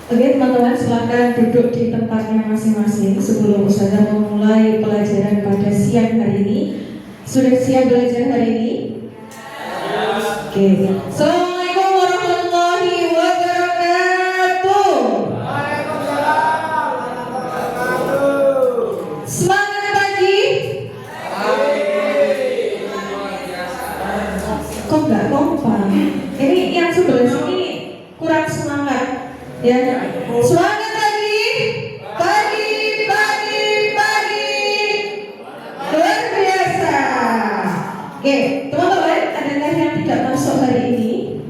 Oke teman-teman, silakan duduk di tempatnya masing-masing sebelum Ustazah memulai pelajaran pada siang hari ini. Sudah siap belajar hari ini? Oke. Assalamualaikum warahmatullahi wabarakatuh. Semangat pagi. Kok nggak kompak? Ini yang sebelah sini kurang semangat. Ya, semangat pagi, luar biasa. Oke, teman-teman, adakah yang tidak masuk hari ini?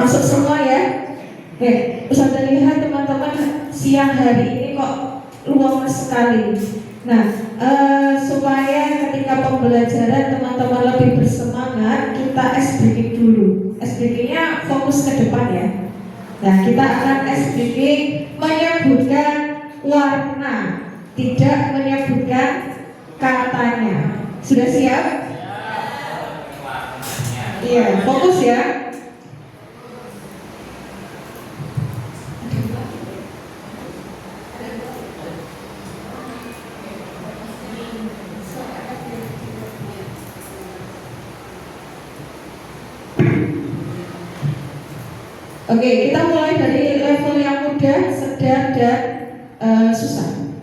Masuk semua ya. Oke, Ustazah lihat teman-teman siang hari ini kok luang sekali. Nah, supaya ketika pembelajaran teman-teman lebih bersemangat, kita SBK dulu. SBK-nya fokus ke depan ya. Nah, kita akan SBK menyebutkan warna, tidak menyebutkan katanya. Sudah siap? Iya, fokus ya. Oke, kita mulai dari level yang mudah, sedang, dan susah.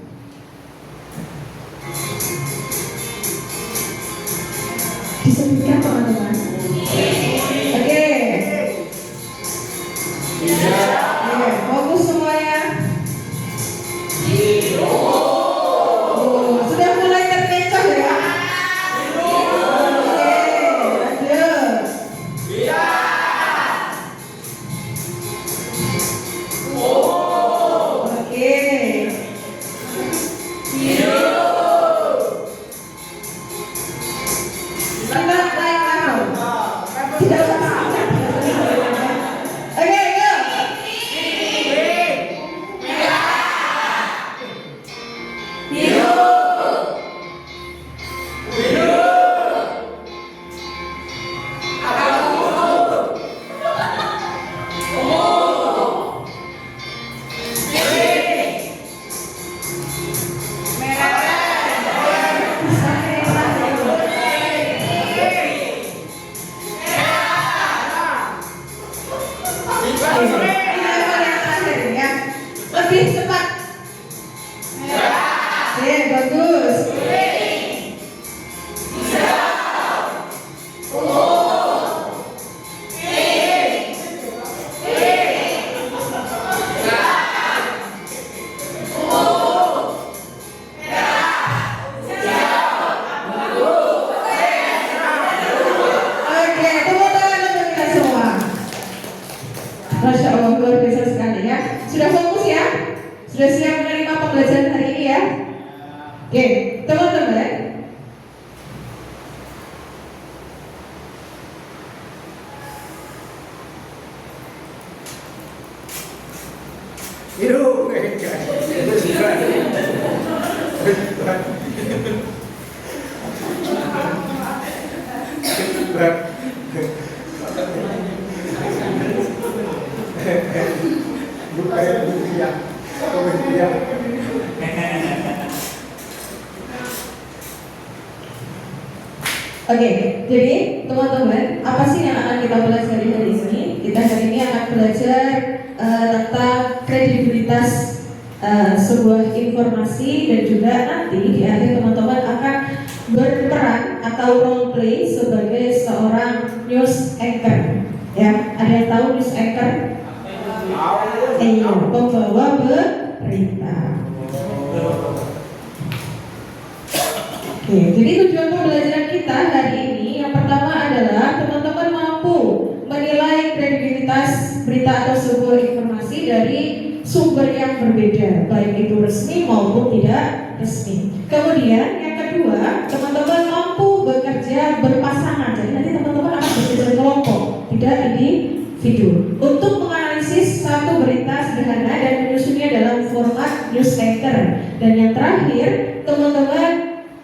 Disebutkan teman-teman. Oke. Oke, fokus semuanya. Sudah mulai terkecoh ya. Oke, lanjut. Lebih cepat. Oke, bagus. Masya Allah, luar biasa sekali ya. Sudah fokus ya? Sudah siap menerima pembelajaran hari ini ya? Oke, teman-teman. Oke, jadi teman-teman, apa sih yang akan kita pelajari hari ini? Kita hari ini akan belajar tentang kredibilitas sebuah informasi, dan juga nanti di akhir teman-teman akan berperan atau role play sebagai seorang news anchor. Ya, ada yang tahu news anchor? Pembawa berita. Oke, jadi tujuan pembelajaran kita hari ini yang pertama adalah teman-teman mampu menilai kredibilitas berita atau sebuah informasi dari sumber yang berbeda, baik itu resmi maupun tidak resmi. Kemudian yang kedua, teman-teman mampu bekerja berpasangan. Jadi nanti teman-teman akan bekerja kelompok, tidak individu, untuk menganalisis satu berita sederhana dan menyusunnya dalam format news anchor. Dan yang terakhir, teman-teman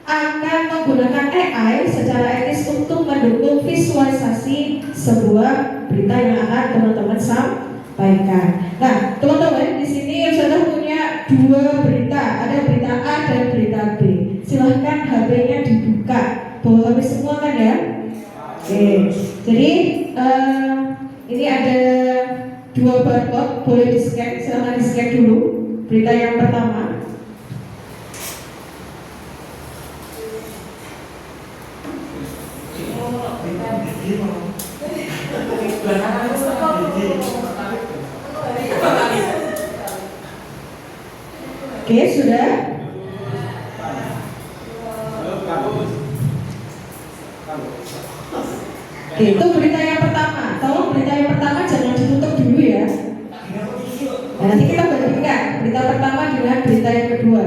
akan menggunakan AI secara etis untuk mendukung visualisasi sebuah berita yang akan teman-teman sampaikan. Nah, teman-teman di sini sudah punya dua berita, ada berita A dan berita B. Silahkan HP-nya dibuka, bawa HP semua kan ya? Oke, jadi ini ada dua barcode, boleh di-scan, silahkan di-scan dulu. Berita yang pertama. Oke, sudah. Oke, itu berita yang pertama. Tolong berita yang pertama jangan ditutup dulu ya. Nah, nanti kita bandingkan berita pertama dengan berita yang kedua.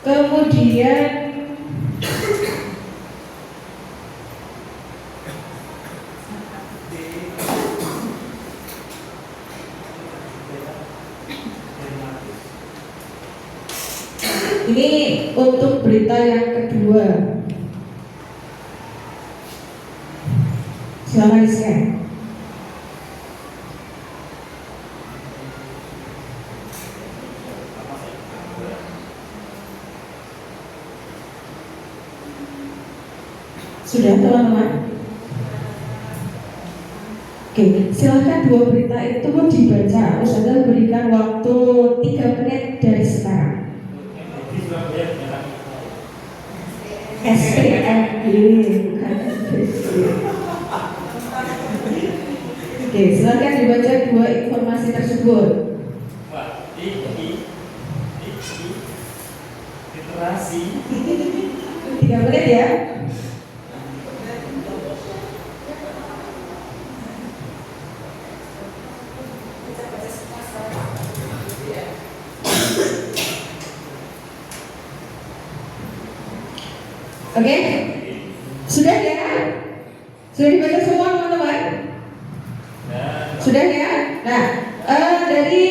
Kemudian ini untuk berita yang kedua. Silakan di-scan. Sudah teman-teman? Oke, silahkan dua berita itu dibaca. Ustazah berikan waktu 3 menit dari sekarang. SPMB bukan SPC. Oke, silakan dibaca dua informasi tersebut. Literasi 3 menit ya. Oke, sudah ya? Sudah dibaca semua teman-teman? Sudah ya? Nah, dari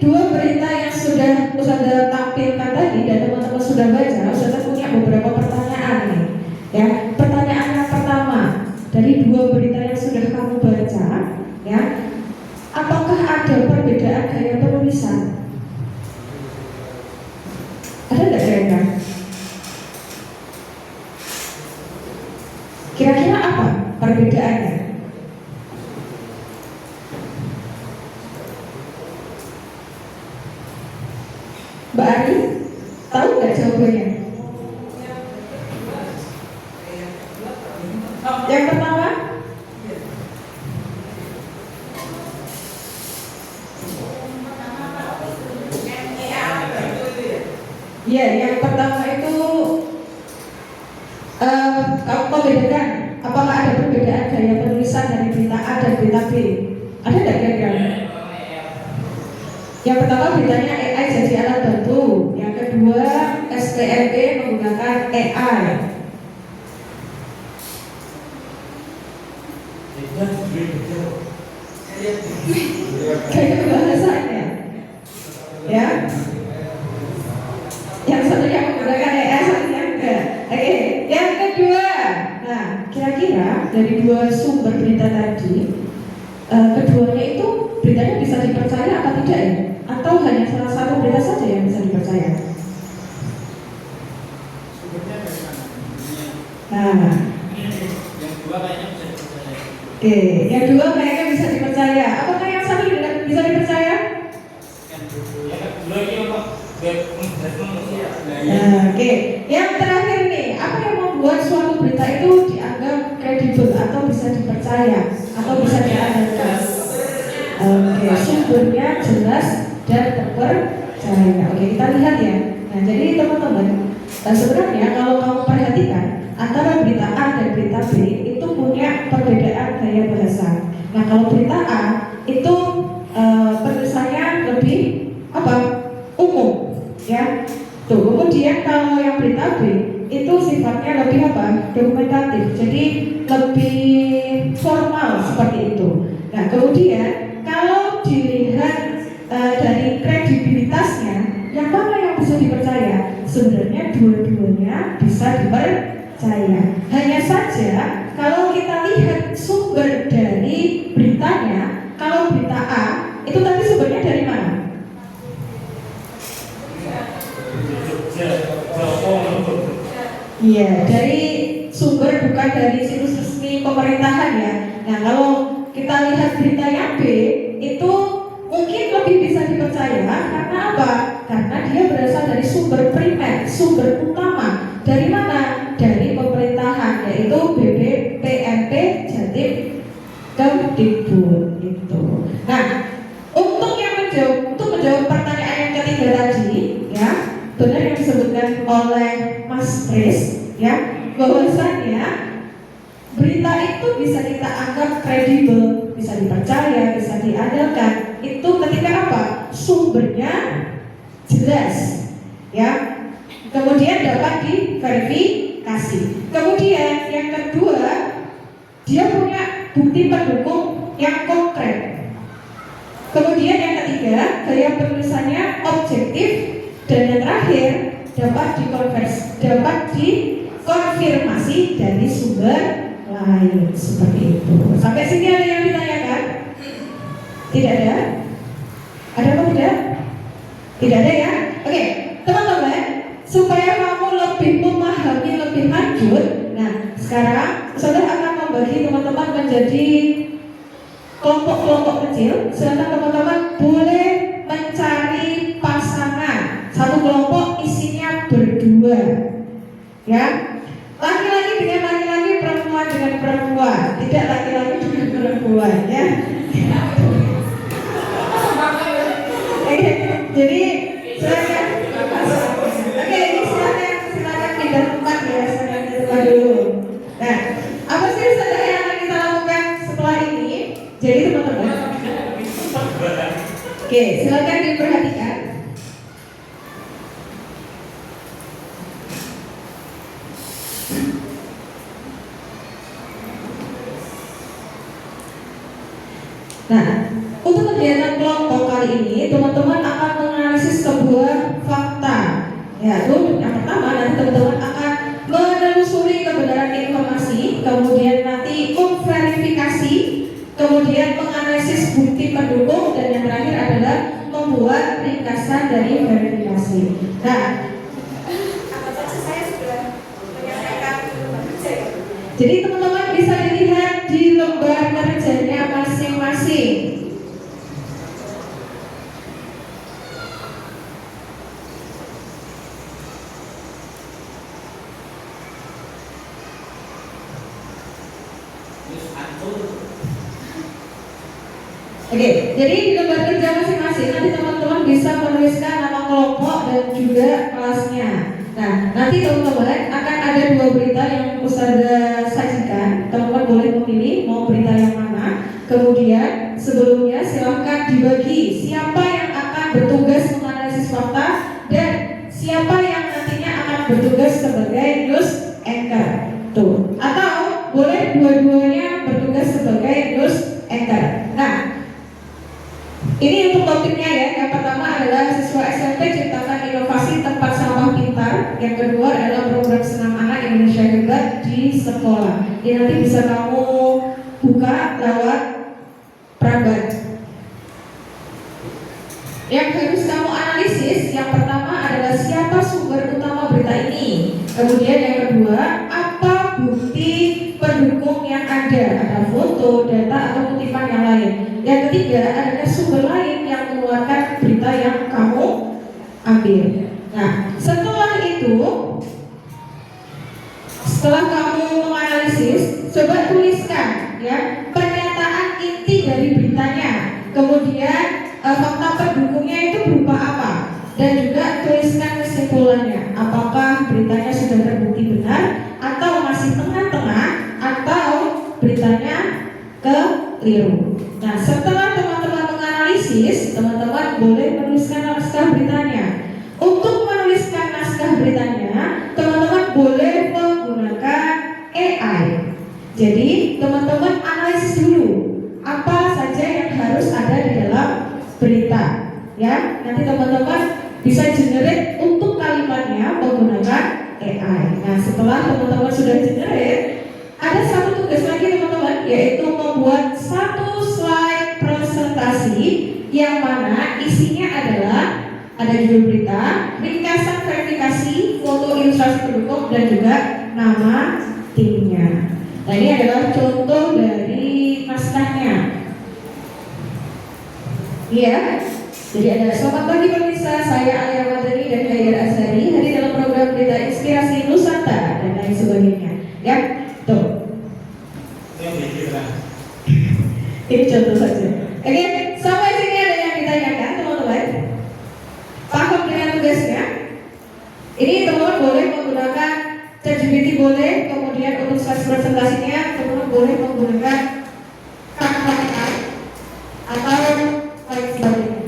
dua berita yang sudah Ustazah tampilkan tadi dan teman-teman sudah baca, Ustazah punya beberapa pertanyaan nih. Ya, pertanyaan yang pertama dari dua berita yang sudah kamu baca, ya, apakah ada perbedaan gaya penulisan? Ada nggak kira-kira? Kira-kira apa perbedaannya? Mbak Ari, tahu nggak jawabannya? Yang pertama? Ya, yang pertama itu kamu membedakan apakah ada perbedaan gaya penulisan dari berita A dan berita B? Ada nggak kira-kira? Yang pertama beritanya AI jadi alat bantu. Yang kedua SPMB menggunakan AI. Gaya bahasanya, ya. Yang satunya menggunakan AI, satunya enggak. Oke, yang kedua. Nah, kira-kira dari dua sumber berita tadi, keduanya itu beritanya bisa dipercaya apa tidak ya? Atau hanya salah satu berita saja yang bisa dipercaya? Nah, yang dua kayaknya bisa dipercaya. oke, yang dua kayaknya bisa dipercaya. Apakah yang satu tidak bisa dipercaya? Yang kedua ini apa? Manusia. Oke, yang terakhir nih, apa yang membuat suatu berita itu dianggap kredibel atau bisa dipercaya atau bisa diandalkan? Oke, sumbernya jelas dan terpercaya. Oke, kita lihat ya. Nah, jadi teman-teman, sebenarnya kalau kamu perhatikan antara berita A dan berita B itu punya perbedaan gaya bahasa. Nah, kalau berita A itu penulisannya lebih apa? Umum, ya. Tuh, kemudian kalau yang berita B itu sifatnya lebih apa? Dokumentatif. Jadi lebih formal seperti itu. Nah, kemudian kalau dilihat dari kredibilitasnya, yang mana yang bisa dipercaya? Sebenarnya dua-duanya bisa itu tadi sumbernya dari mana? Iya, dari sumber bukan dari situs resmi pemerintahan ya. Nah, kalau kita lihat berita yang B itu mungkin lebih bisa dipercaya karena apa? Karena dia berasal dari sumber primer, sumber utama. Dari mana? Dari pemerintahan, yaitu BPPMP Jatim Kemdikbud itu. Nah, untuk menjawab pertanyaan yang ketiga tadi, ya, benar yang disebutkan oleh Mas Kris, ya, bahwasanya berita itu bisa kita anggap kredibel, bisa dipercaya, bisa diandalkan. Itu ketika apa? Sumbernya jelas, ya. Kemudian dapat diverifikasi. Kemudian yang kedua, dia punya bukti pendukung yang konkret. Kemudian yang ketiga, gaya penulisannya objektif. Dan yang terakhir, dapat dikonfirmasi dari sumber lain, seperti itu. Sampai sini ada yang ditanyakan? Tidak ada? Ada apa tidak? Tidak ada ya? Oke, teman-teman, supaya kamu lebih memahami lebih lanjut, nah sekarang saudara akan membagi teman-teman menjadi kelompok-kelompok kecil. Silakan teman-teman boleh mencari pasangan. Satu kelompok isinya berdua, ya. Laki-laki dengan laki-laki, perempuan dengan perempuan, tidak laki-laki dengan perempuan, ya. Jadi silakan. Oke, ini silakan pindah tempat ya, silakan pindah tempat dulu. Nah, apa sih saudara yang akan kita lakukan setelah ini? Jadi teman-teman, oke, silakan diperhatikan. Nah, untuk kegiatan kelompok kali ini, teman-teman akan menganalisis sebuah fakta. Ya, itu yang pertama, nanti teman-teman akan menelusuri kebenaran informasi, kemudian nanti memverifikasi, kemudian menganalisis bukti pendukung, dan yang terakhir adalah membuat ringkasan dari verifikasi. Nah, apa saja saya sudah menyampaikan di lembar kerja ya. Jadi teman-teman bisa dilihat di lembar kerjanya masing-masing. Oke, jadi di lembar kerja masing-masing nanti teman-teman bisa menuliskan nama kelompok dan juga kelasnya. Nah, nanti teman-teman akan ada dua berita yang Ustazah sajikan. Teman-teman boleh memilih mau berita yang mana. Kemudian sebelumnya silahkan dibagi siapa yang akan bertugas menganalisis fakta dan siapa yang nantinya akan bertugas sebagai news anchor. Tuh. Atau boleh dua-duanya bertugas sebagai news anchor. Nah, ini untuk topiknya ya. Yang pertama adalah siswa SMP ciptakan inovasi tempat sampah pintar. Yang kedua adalah program senam anak Indonesia Hebat di sekolah. Ini nanti bisa kamu buka lewat Prambors. Yang harus kamu analisis, yang pertama adalah siapa sumber utama berita ini. Kemudian yang kedua, apa bukti pendukung yang ada. Ada foto, data, atau kutipan yang lain. Yang ketiga adalah sumber lain yang mengeluarkan berita yang kamu ambil. Nah, setelah kamu menganalisis, coba tuliskan ya pernyataan inti dari beritanya. Kemudian fakta pendukungnya itu berupa apa? Dan juga tuliskan kesimpulannya. Apakah beritanya sudah terbukti benar atau masih tengah-tengah atau beritanya keliru. Nah, setelah teman-teman menganalisis, teman-teman boleh menuliskan naskah beritanya. Untuk menuliskan naskah beritanya, teman-teman boleh menggunakan AI. Jadi, teman-teman analisis dulu apa saja yang harus ada di dalam berita. Ya, nanti teman-teman bisa generate untuk kalimatnya menggunakan AI. Nah, setelah teman-teman sudah generate, ada satu tugas lagi teman-teman, yaitu membuat satu slide presentasi yang mana isinya adalah ada judul berita, ringkasan verifikasi, foto ilustrasi pendukung, dan juga nama timnya. Nah, ini adalah contoh dari naskahnya. Iya. Jadi ada selamat pagi pemirsa, saya Alia Madani dan Haidar Azhari hadir dalam program berita inspirasi Nusantara dan lain sebagainya. Ya, tuh. Ini contoh saja. Oke, sampai sini ada yang ditanyakan teman-teman? Paham dengan tugasnya? Ini teman-teman boleh menggunakan ChatGPT boleh, kemudian untuk slide presentasinya teman-teman boleh menggunakan kata-kata atau lain sebagainya.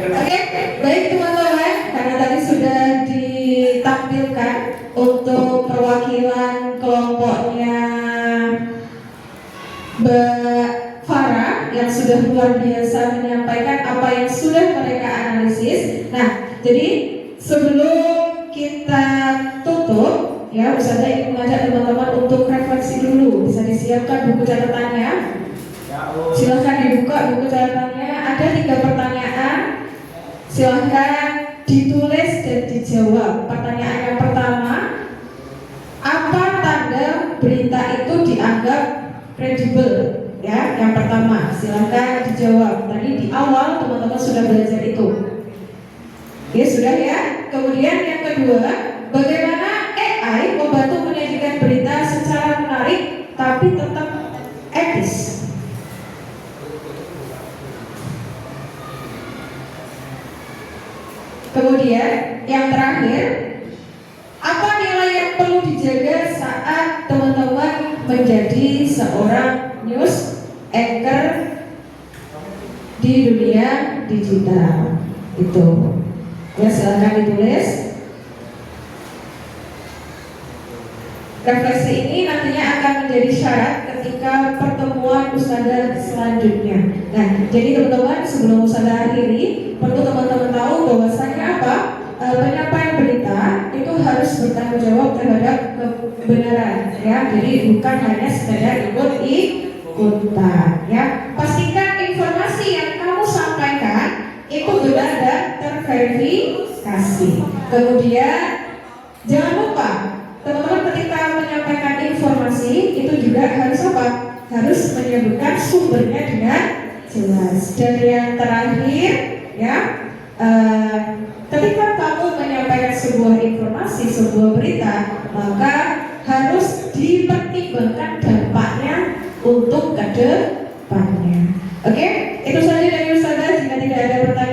Oke, baik teman-teman, karena tadi sudah ditampilkan untuk perwakilan kelompoknya Mbak Farah yang sudah luar biasa menyampaikan apa yang sudah mereka analisis. Nah, jadi sebelum kita tutup, ya Ustazah ingin mengajak teman-teman untuk refleksi dulu. Bisa disiapkan buku catatannya. Silahkan dibuka buku catatannya. Ada 3 pertanyaan. Silahkan ditulis dan dijawab. Pertanyaan yang pertama, apa tanda berita itu dianggap kredibel? Ya, yang pertama, silahkan dijawab. Tadi di awal teman-teman sudah belajar itu. Oke, sudah ya. Kemudian yang kedua, bagaimana AI membantu menyajikan berita secara menarik tapi tetap etis? Kemudian yang terakhir, apa nilai yang perlu dijaga saat teman-teman menjadi seorang news anchor di dunia digital? Itu ya, silahkan ditulis. Refleksi ini nantinya akan menjadi syarat ketika pertemuan Ustazah selanjutnya. Nah, jadi teman-teman, sebelum Ustazah akhiri, perlu teman-teman tahu bahwasanya apa? Penyampaian berita itu harus bertanggung jawab terhadap kebenaran, ya. Jadi bukan hanya sekedar ikut-ikutan, ya. Pastikan informasi yang kamu sampaikan itu benar dan terverifikasi. Kemudian jangan lupa teman-teman ketika menyampaikan informasi itu juga harus apa? Harus menyebutkan sumbernya dengan jelas. Dan yang terakhir, ya, ketika kamu menyampaikan sebuah informasi, sebuah berita, maka harus dipertimbangkan dampaknya untuk ke depannya. Oke, itu saja dari Ustazah. Jika tidak ada pertanyaan